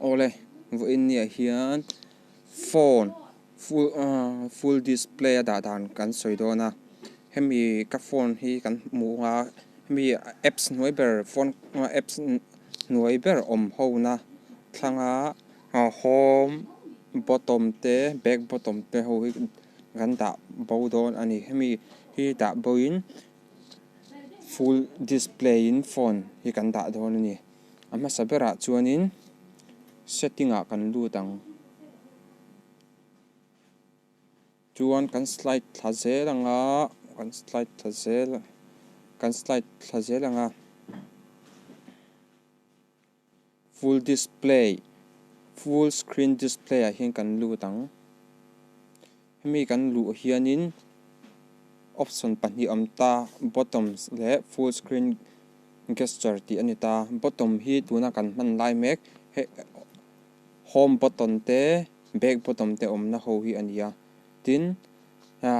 ole vo in nia hian phone full display da dan kan soidona hemi ka phone hi kan mu nga hemi apps noiber phone apps noiber ho na thlanga home bottom te back bottom te ho hi kan da bodon ani hemi hi da boin full display in phone hi kan da don ani ama sabera chuanin setting a kan lu tang chuan kan slide thazelanga kan slide thazelanga full screen display a hian kan lu tang hemi kan lu hianin option pahnih amta bottom le full screen gesture ti anita bottom hi tuna kan man lai mek home button te back bottom te omna ho hi ania tin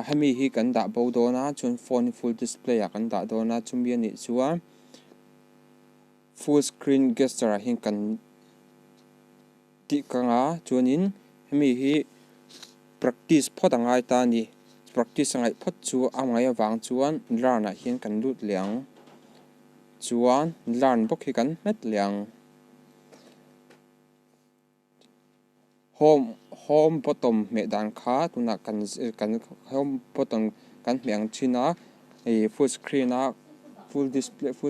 hemi hi kan da bodona chun phone full display a kan da dona chumi ani chuwa full screen gesture a hin kan ti kanga chuanin hemi hi practice photangai ta ni practice ngai phot chu angai awang chuan learn a hian kan lut liang chuan learn bok hi kan met liang home bottom me dan kha tuna kan home bottom kan hmeng thina full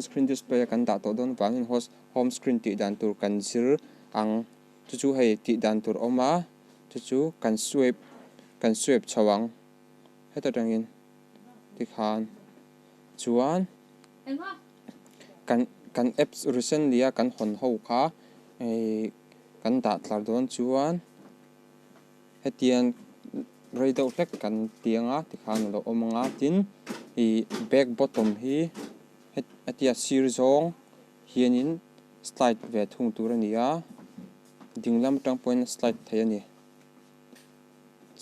screen display kan da to don wangin home screen ti dan tur kan zir ang chu hei ti dan tur oma chu kan swipe chawang heta tangin ti khan chuan kan apps recently kan hon ho kha kan da tlar don chuan hetian radio flek kan tianga ti khan lo omanga tin back bottom hi hetia sir zong hianin slide ve thung turania dinglam tang point slide thayani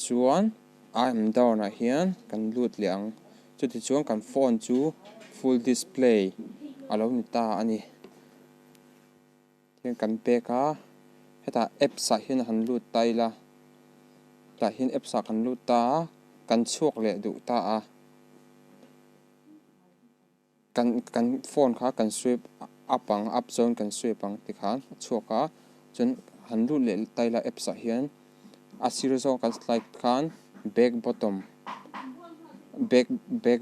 chuan I'm down a hian kan lut liang chuti chuan kan phone chu full display alo ni ta ani hian kan peka heta apps a hian han lut taila ta hian apps a kan lut ta kan chuak le du ta a kan phone kha kan swipe up zone kan swipe ang ti khan chuaka chun han lut le taila apps a hian a series of kan slide khan back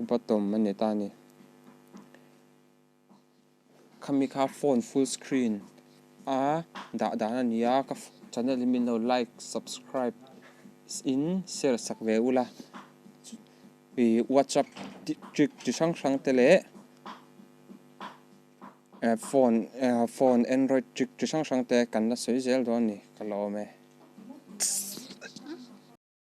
bottom mane ta ni khami kha phone full screen da ania ka channel min no like subscribe in share sak ve ula whatsapp trick chi sang tele phone android trick chi sang te kan na soi zel don ni kalome